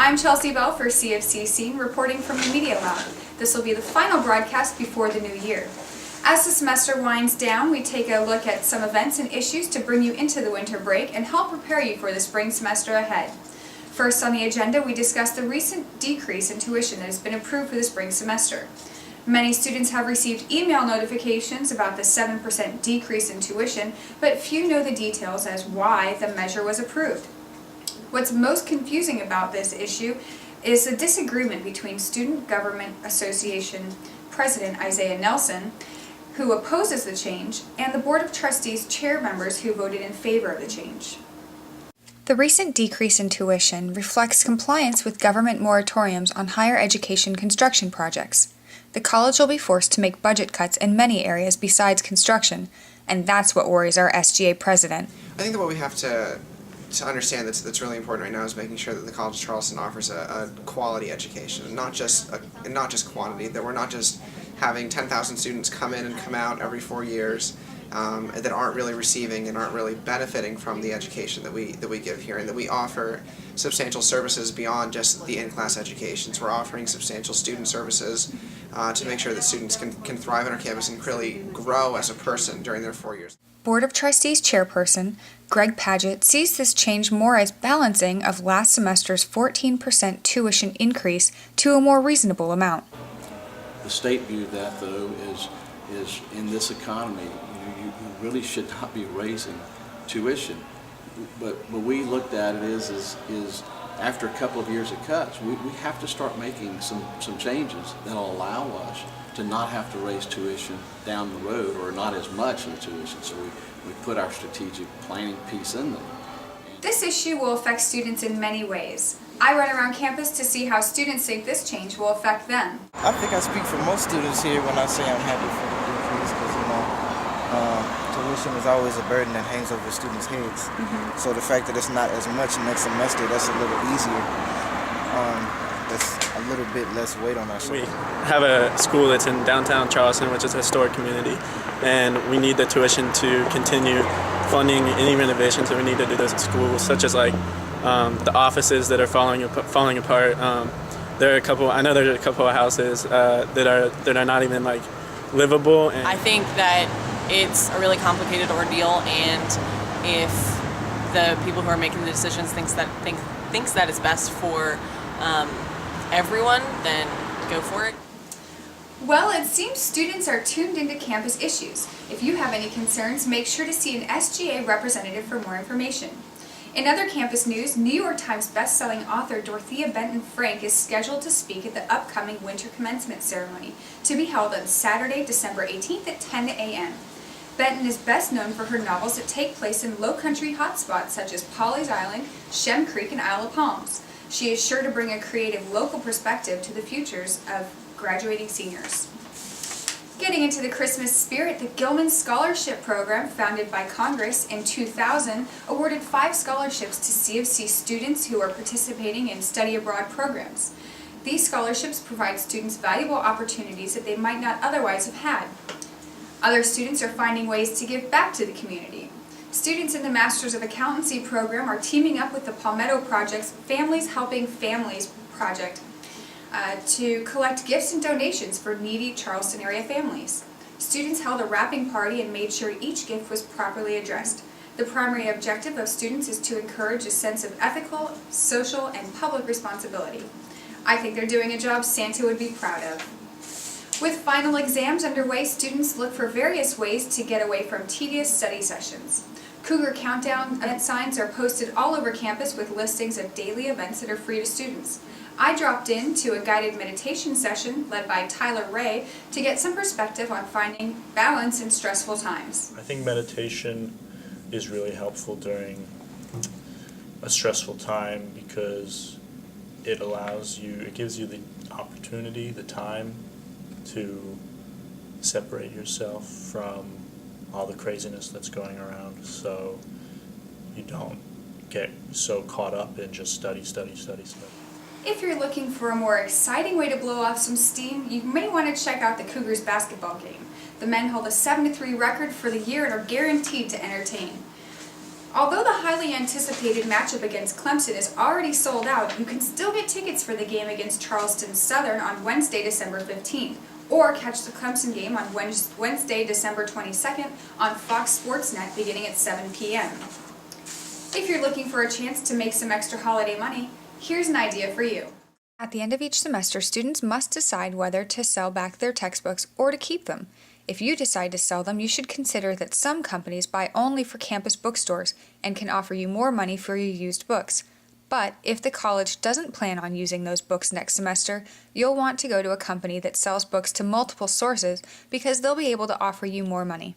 I'm Chelsea Bell for CFC Scene, reporting from the Media Lab. This will be the final broadcast before the new year. As the semester winds down, we take a look at some events and issues to bring you into the winter break and help prepare you for the spring semester ahead. First on the agenda, we discuss the recent decrease in tuition that has been approved for the spring semester. Many students have received email notifications about the 7% decrease in tuition, but few know the details as why the measure was approved. What's most confusing about this issue is the disagreement between Student Government Association President Isaiah Nelson, who opposes the change, and the Board of Trustees chair members who voted in favor of the change. The recent decrease in tuition reflects compliance with government moratoriums on higher education construction projects. The college will be forced to make budget cuts in many areas besides construction, and that's what worries our SGA president. I think that what we have to understand that's really important right now is making sure that the College of Charleston offers a quality education, and not just quantity. That we're not just having 10,000 students come in and come out every 4 years that aren't really receiving and aren't really benefiting from the education that we give here, and that we offer substantial services beyond just the in-class education. So we're offering substantial student services to make sure that students can thrive on our campus and really grow as a person during their 4 years. Board of Trustees chairperson Greg Padgett sees this change more as balancing of last semester's 14% tuition increase to a more reasonable amount. The state view of that, though, is in this economy, you really should not be raising tuition. But what we looked at it is after a couple of years of cuts, we have to start making some changes that'll allow us to not have to raise tuition down the road, or not as much in the tuition. So we put our strategic planning piece in there. This issue will affect students in many ways. I run around campus to see how students think this change will affect them. I think I speak for most students here when I say I'm happy for the decrease, because tuition is always a burden that hangs over students' heads. So the fact that it's not as much next semester, that's a little easier. That's a little bit less weight on our shoulders. We have a school that's in downtown Charleston, which is a historic community, and we need the tuition to continue funding any renovations that we need to do to the school, such as like the offices that are falling apart. There are a couple. I know there's a couple of houses that are not even like livable. And I think that it's a really complicated ordeal, and if the people who are making the decisions thinks that it's best for everyone, then go for it. Well, it seems students are tuned into campus issues. If you have any concerns, make sure to see an SGA representative for more information. In other campus news, New York Times best-selling author Dorothea Benton Frank is scheduled to speak at the upcoming Winter Commencement ceremony, to be held on Saturday, December 18th at 10 a.m. Benton is best known for her novels that take place in low-country hotspots such as Pawleys Island, Shem Creek, and Isle of Palms. She is sure to bring a creative local perspective to the futures of graduating seniors. Getting into the Christmas spirit, the Gilman Scholarship Program, founded by Congress in 2000, awarded 5 scholarships to CFC students who are participating in study abroad programs. These scholarships provide students valuable opportunities that they might not otherwise have had. Other students are finding ways to give back to the community. Students in the Masters of Accountancy program are teaming up with the Palmetto Project's Families Helping Families project to collect gifts and donations for needy Charleston area families. Students held a wrapping party and made sure each gift was properly addressed. The primary objective of students is to encourage a sense of ethical, social, and public responsibility. I think they're doing a job Santa would be proud of. With final exams underway, students look for various ways to get away from tedious study sessions. Cougar Countdown event signs are posted all over campus with listings of daily events that are free to students. I dropped in to a guided meditation session led by Tyler Ray to get some perspective on finding balance in stressful times. I think meditation is really helpful during a stressful time because it gives you the opportunity, the time to separate yourself from all the craziness that's going around, so you don't get so caught up in just study. If you're looking for a more exciting way to blow off some steam, you may want to check out the Cougars basketball game. The men hold a 7-3 record for the year and are guaranteed to entertain. Although the highly anticipated matchup against Clemson is already sold out, you can still get tickets for the game against Charleston Southern on Wednesday, December 15th, or catch the Clemson game on Wednesday, December 22nd on Fox Sports Net beginning at 7 p.m. If you're looking for a chance to make some extra holiday money, here's an idea for you. At the end of each semester, students must decide whether to sell back their textbooks or to keep them. If you decide to sell them, you should consider that some companies buy only for campus bookstores and can offer you more money for your used books. But if the college doesn't plan on using those books next semester, you'll want to go to a company that sells books to multiple sources because they'll be able to offer you more money.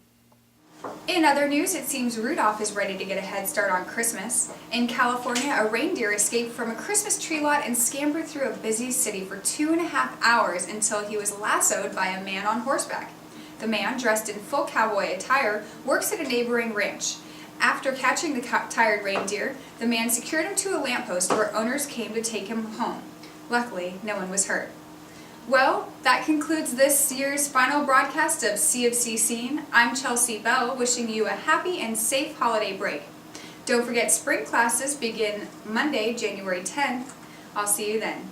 In other news, it seems Rudolph is ready to get a head start on Christmas. In California, a reindeer escaped from a Christmas tree lot and scampered through a busy city for 2.5 hours until he was lassoed by a man on horseback. The man, dressed in full cowboy attire, works at a neighboring ranch. After catching the tired reindeer, the man secured him to a lamppost where owners came to take him home. Luckily, no one was hurt. Well, that concludes this year's final broadcast of C of C Scene. I'm Chelsea Bell, wishing you a happy and safe holiday break. Don't forget, spring classes begin Monday, January 10th. I'll see you then.